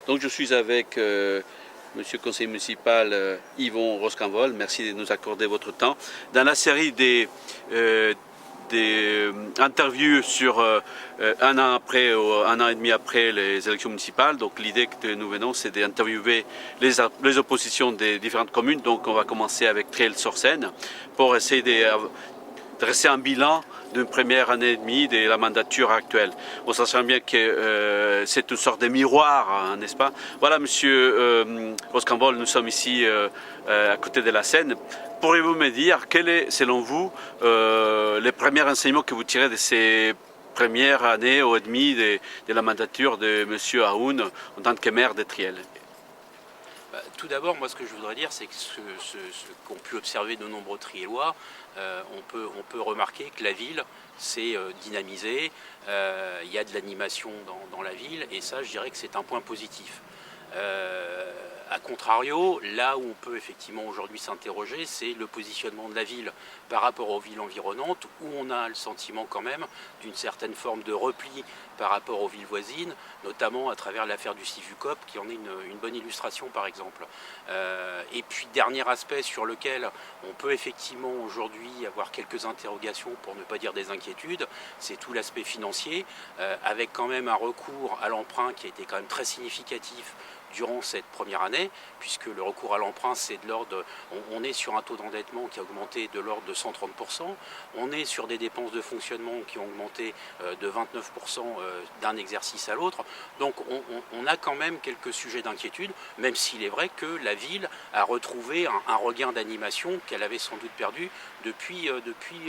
Donc je suis avec Monsieur le conseiller municipal Yvon Roscanvol. Merci de nous accorder votre temps. Dans la série des interviews sur un an après ou un an et demi après les élections municipales. Donc l'idée que nous venons, c'est d'interviewer les oppositions des différentes communes. Donc on va commencer avec Triel-sur-Seine pour essayer de dresser un bilan d'une première année et demie de la mandature actuelle. Bon, sachant bien que c'est une sorte de miroir, hein, n'est-ce pas? Voilà, Monsieur Roscanvol, nous sommes ici à côté de la Seine. Pourriez-vous me dire quel est, selon vous, les premiers enseignements que vous tirez de ces premières années ou et demie de la mandature de Monsieur Aoun en tant que maire de Triel? Tout d'abord, moi, ce que je voudrais dire, c'est que ce qu'ont pu observer de nombreux Triellois, on peut remarquer que la ville s'est dynamisée, il y a de l'animation dans la ville, et ça, je dirais que c'est un point positif. A contrario, là où on peut effectivement aujourd'hui s'interroger, c'est le positionnement de la ville par rapport aux villes environnantes, où on a le sentiment quand même d'une certaine forme de repli par rapport aux villes voisines, notamment à travers l'affaire du Civucop, qui en est une bonne illustration par exemple. Et puis dernier aspect sur lequel on peut effectivement aujourd'hui avoir quelques interrogations, pour ne pas dire des inquiétudes, c'est tout l'aspect financier, avec quand même un recours à l'emprunt qui a été quand même très significatif durant cette première année, puisque le recours à l'emprunt, c'est de l'ordre, on est sur un taux d'endettement qui a augmenté de l'ordre de 130%, on est sur des dépenses de fonctionnement qui ont augmenté de 29% d'un exercice à l'autre, donc on a quand même quelques sujets d'inquiétude, même s'il est vrai que la ville a retrouvé un regain d'animation qu'elle avait sans doute perdu depuis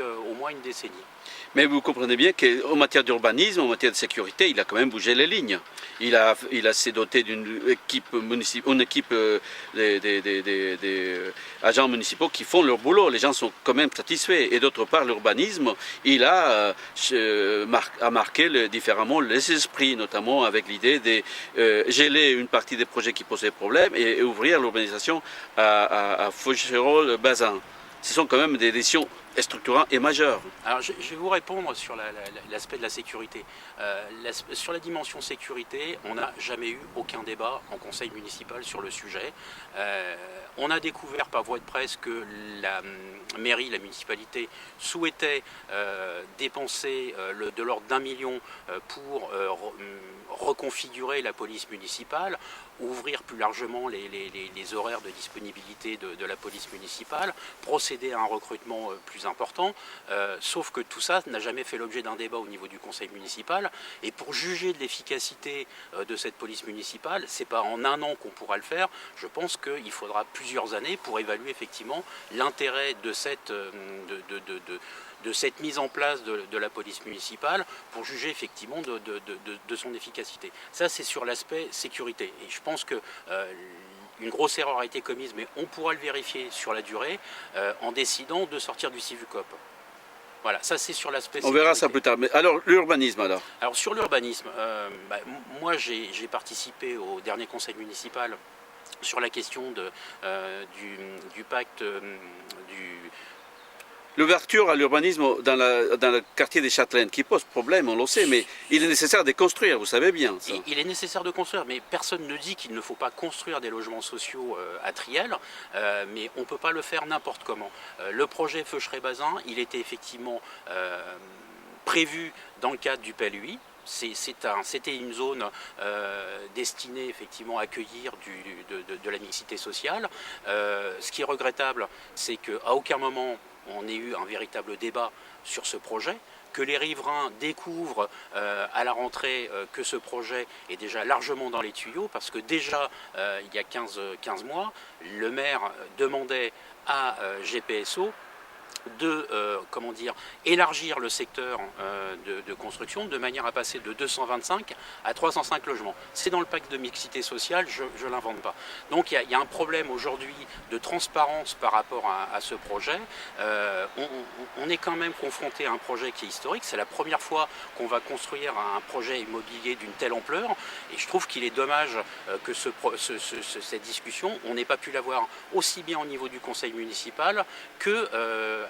au moins une décennie. Mais vous comprenez bien qu'en matière d'urbanisme, en matière de sécurité, il a quand même bougé les lignes. Il s'est doté d'une équipe municipale, une équipe des agents municipaux qui font leur boulot. Les gens sont quand même satisfaits. Et d'autre part, l'urbanisme, il a marqué différemment les esprits, notamment avec l'idée de geler une partie des projets qui posaient problème et ouvrir l'urbanisation à Faucherolles-Bazin. Ce sont quand même des décisions structurantes et majeures. Alors je vais vous répondre sur l'aspect de la sécurité. Sur la dimension sécurité, on n'a jamais eu aucun débat en conseil municipal sur le sujet. On a découvert par voie de presse que la mairie, la municipalité, souhaitait dépenser de l'ordre d'1 million pour reconfigurer la police municipale, ouvrir plus largement les horaires de disponibilité de la police municipale, procéder à un recrutement plus important, sauf que tout ça n'a jamais fait l'objet d'un débat au niveau du conseil municipal, et pour juger de l'efficacité de cette police municipale, c'est pas en un an qu'on pourra le faire, je pense qu'il faudra plusieurs années pour évaluer effectivement l'intérêt de cette mise en place de la police municipale pour juger effectivement de son efficacité. Ça, c'est sur l'aspect sécurité. Et je pense que une grosse erreur a été commise, mais on pourra le vérifier sur la durée en décidant de sortir du Civucop. Voilà, ça c'est sur l'aspect sécurité. On verra ça plus tard. Mais alors, l'urbanisme alors? Alors sur l'urbanisme, moi j'ai participé au dernier conseil municipal sur la question du pacte L'ouverture à l'urbanisme dans le quartier des Châtelaines qui pose problème, on le sait, mais il est nécessaire de construire, vous savez bien ça. Il est nécessaire de construire, mais personne ne dit qu'il ne faut pas construire des logements sociaux à Triel, mais on ne peut pas le faire n'importe comment. Le projet Faucherolles-Bazin, il était effectivement prévu dans le cadre du PLUI. C'était une zone destinée effectivement à accueillir de la mixité sociale. Ce qui est regrettable, c'est qu'à aucun moment on ait eu un véritable débat sur ce projet, que les riverains découvrent à la rentrée que ce projet est déjà largement dans les tuyaux, parce que déjà il y a 15 mois, le maire demandait à GPSO de élargir le secteur de construction de manière à passer de 225 à 305 logements. C'est dans le pacte de mixité sociale, je ne l'invente pas. Donc il y a un problème aujourd'hui de transparence par rapport à ce projet. On est quand même confronté à un projet qui est historique. C'est la première fois qu'on va construire un projet immobilier d'une telle ampleur. Et je trouve qu'il est dommage que cette discussion, on n'ait pas pu l'avoir aussi bien au niveau du conseil municipal que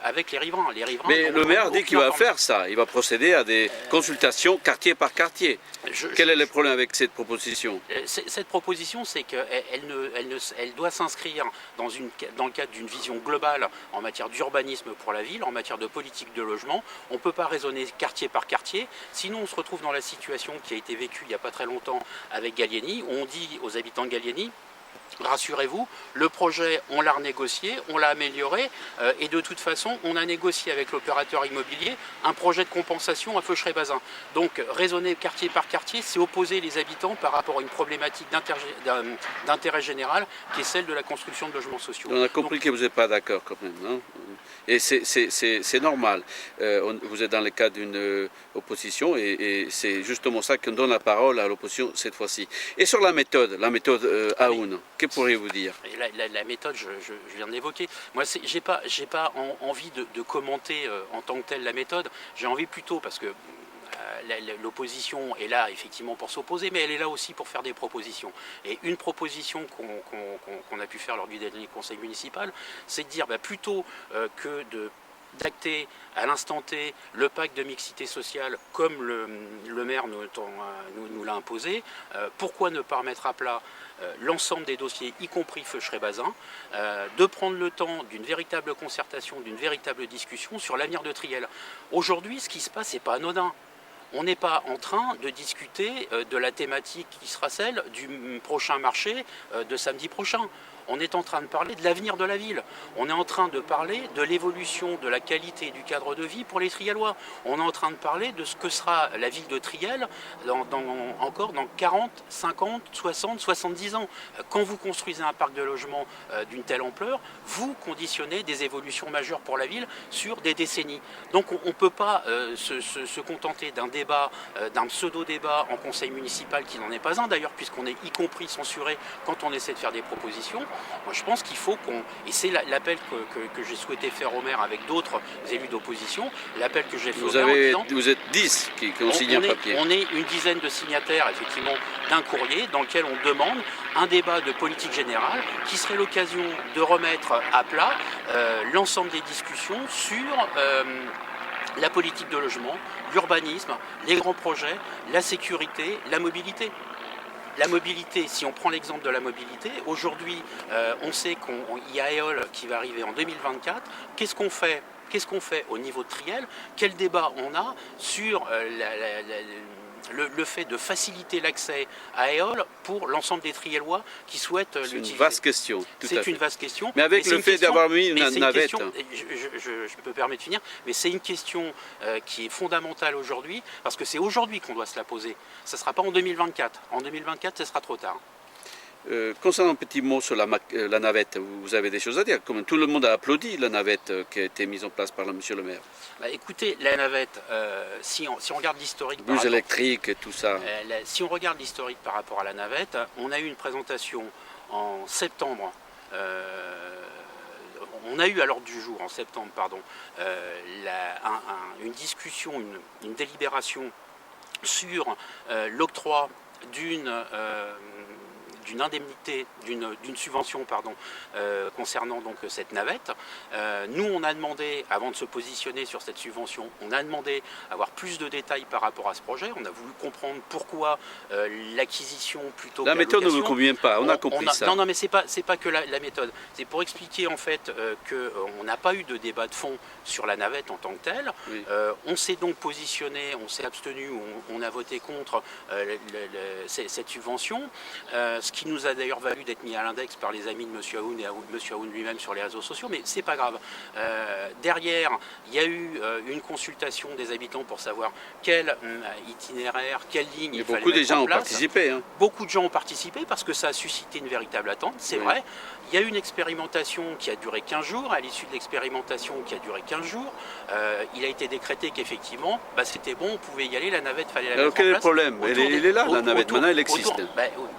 avec les riverains. Mais le maire dit qu'il va faire ça, il va procéder à des consultations quartier par quartier. Quel est le problème avec cette proposition? Cette proposition, c'est qu'elle doit s'inscrire dans le cadre d'une vision globale en matière d'urbanisme pour la ville, en matière de politique de logement. On ne peut pas raisonner quartier par quartier, sinon on se retrouve dans la situation qui a été vécue il n'y a pas très longtemps avec Gallieni, où on dit aux habitants de Gallieni: rassurez-vous, le projet, on l'a renégocié, on l'a amélioré et de toute façon, on a négocié avec l'opérateur immobilier un projet de compensation à Feucherets-Bazin. Donc, raisonner quartier par quartier, c'est opposer les habitants par rapport à une problématique d'intérêt général qui est celle de la construction de logements sociaux. On a compris que vous n'êtes pas d'accord quand même, hein, et c'est normal. Vous êtes dans le cadre d'une opposition et c'est justement ça qu'on donne la parole à l'opposition cette fois-ci. Et sur la méthode Aoun, que pourriez-vous dire? La méthode, je viens de l'évoquer. Moi, j'ai pas envie de commenter en tant que telle la méthode. J'ai envie plutôt, parce que l'opposition est là effectivement pour s'opposer, mais elle est là aussi pour faire des propositions. Et une proposition qu'on a pu faire lors du dernier conseil municipal, c'est de dire plutôt que d'acter à l'instant T le pacte de mixité sociale comme le maire nous l'a imposé, pourquoi ne pas remettre à plat l'ensemble des dossiers, y compris Feucherets-Bazin, de prendre le temps d'une véritable concertation, d'une véritable discussion sur l'avenir de Triel. Aujourd'hui, ce qui se passe n'est pas anodin. On n'est pas en train de discuter de la thématique qui sera celle du prochain marché de samedi prochain. On est en train de parler de l'avenir de la ville. On est en train de parler de l'évolution de la qualité du cadre de vie pour les Triellois. On est en train de parler de ce que sera la ville de Triel encore dans 40, 50, 60, 70 ans. Quand vous construisez un parc de logement d'une telle ampleur, vous conditionnez des évolutions majeures pour la ville sur des décennies. Donc on ne peut pas se contenter d'un débat, d'un pseudo-débat en conseil municipal qui n'en est pas un d'ailleurs, puisqu'on est y compris censuré quand on essaie de faire des propositions. Moi, je pense qu'il faut et c'est l'appel que j'ai souhaité faire au maire avec d'autres élus d'opposition, l'appel que j'ai fait au maire. Vous êtes 10 qui ont signé un papier. On est une dizaine de signataires, effectivement, d'un courrier dans lequel on demande un débat de politique générale qui serait l'occasion de remettre à plat l'ensemble des discussions sur la politique de logement, l'urbanisme, les grands projets, la sécurité, la mobilité. La mobilité, si on prend l'exemple de la mobilité, aujourd'hui, on sait qu'il y a EOL qui va arriver en 2024. Qu'est-ce qu'on fait au niveau de Triel? Quel débat on a sur le fait de faciliter l'accès à EOL pour l'ensemble des Triellois qui souhaitent l'utiliser? C'est une vaste question. C'est une vaste question. Mais avec le fait d'avoir mis une navette. Je me permets de finir, mais c'est une question qui est fondamentale aujourd'hui, parce que c'est aujourd'hui qu'on doit se la poser. Ça ne sera pas en 2024. En 2024, ce sera trop tard. Concernant un petit mot sur la navette, vous avez des choses à dire. Comme tout le monde a applaudi la navette qui a été mise en place par monsieur le maire. Écoutez, la navette, si on regarde l'historique... Bus électrique et tout ça. Si on regarde l'historique par rapport à la navette, on a eu une présentation en septembre. On a eu à l'ordre du jour, en septembre, pardon, une discussion, une délibération sur l'octroi d'une indemnité, d'une subvention concernant donc cette navette. Nous, on a demandé, avant de se positionner sur cette subvention, on a demandé à avoir plus de détails par rapport à ce projet. On a voulu comprendre pourquoi l'acquisition plutôt que la méthode location. Ne vous convient pas, on a compris ça. Non, mais c'est pas que la méthode. C'est pour expliquer en fait qu'on n'a pas eu de débat de fond sur la navette en tant que telle. Oui. On s'est donc positionné, on s'est abstenu, on a voté contre cette subvention. Ce qui nous a d'ailleurs valu d'être mis à l'index par les amis de M. Aoun et M. Aoun lui-même sur les réseaux sociaux, mais c'est pas grave. Derrière, il y a eu une consultation des habitants pour savoir quel itinéraire, quelle ligne il fallait mettre en place. Beaucoup de gens ont participé. Hein. Beaucoup de gens ont participé parce que ça a suscité une véritable attente, c'est vrai. Il y a eu une expérimentation qui a duré 15 jours. À l'issue de l'expérimentation qui a duré 15 jours, il a été décrété qu'effectivement, c'était bon, on pouvait y aller, la navette, fallait la mettre en place. Quel est le problème? Elle est là, la navette, maintenant elle existe.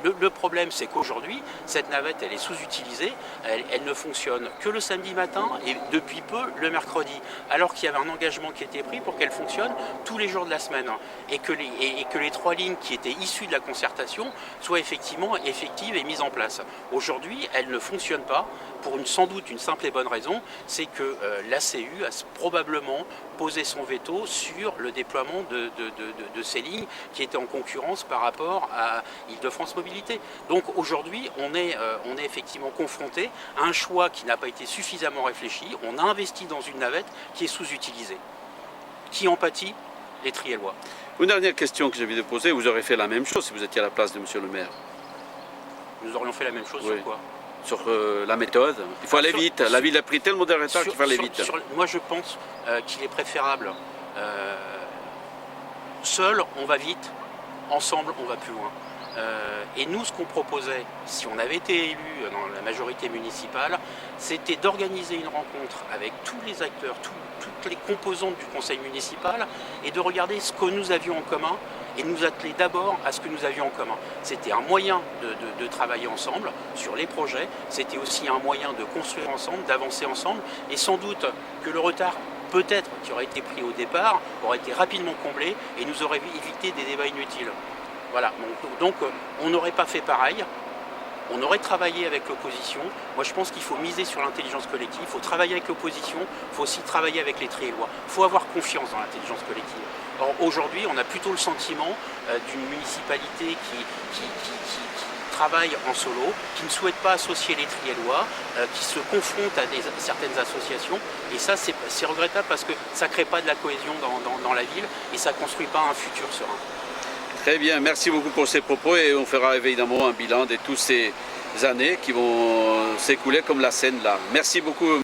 Le problème, problème, c'est qu'aujourd'hui, cette navette, elle est sous-utilisée, elle ne fonctionne que le samedi matin et depuis peu le mercredi, alors qu'il y avait un engagement qui était pris pour qu'elle fonctionne tous les jours de la semaine et que les 3 lignes qui étaient issues de la concertation soient effectivement effectives et mises en place. Aujourd'hui, elle ne fonctionne pas pour sans doute une simple et bonne raison, c'est que l'ACU a probablement posé son veto sur le déploiement de ces lignes qui étaient en concurrence par rapport à Île-de-France Mobilité. Donc aujourd'hui, on est effectivement confronté à un choix qui n'a pas été suffisamment réfléchi. On a investi dans une navette qui est sous-utilisée. Qui en pâtit? Les Triellois. Une dernière question que j'ai envie de poser, vous aurez fait la même chose si vous étiez à la place de Monsieur le maire? Nous aurions fait la même chose. Oui. Sur quoi? Sur la méthode. Il faut aller vite. La ville a pris tellement de retard qu'il faut aller vite. Moi, je pense qu'il est préférable. Seul, on va vite. Ensemble, on va plus loin. Et nous, ce qu'on proposait, si on avait été élu dans la majorité municipale, c'était d'organiser une rencontre avec tous les acteurs, toutes les composantes du conseil municipal, et de regarder ce que nous avions en commun, et nous atteler d'abord à ce que nous avions en commun. C'était un moyen de travailler ensemble sur les projets, c'était aussi un moyen de construire ensemble, d'avancer ensemble, et sans doute que le retard peut-être qui aurait été pris au départ aurait été rapidement comblé et nous aurait évité des débats inutiles. Voilà, donc on n'aurait pas fait pareil, on aurait travaillé avec l'opposition. Moi je pense qu'il faut miser sur l'intelligence collective, il faut travailler avec l'opposition, il faut aussi travailler avec les Triellois. Il faut avoir confiance dans l'intelligence collective. Or aujourd'hui on a plutôt le sentiment d'une municipalité qui travaille en solo, qui ne souhaite pas associer les Triellois, qui se confronte à certaines associations. Et ça c'est regrettable parce que ça ne crée pas de la cohésion dans la ville et ça ne construit pas un futur serein. Très bien, merci beaucoup pour ces propos et on fera évidemment un bilan de toutes ces années qui vont s'écouler comme la Seine là. Merci beaucoup.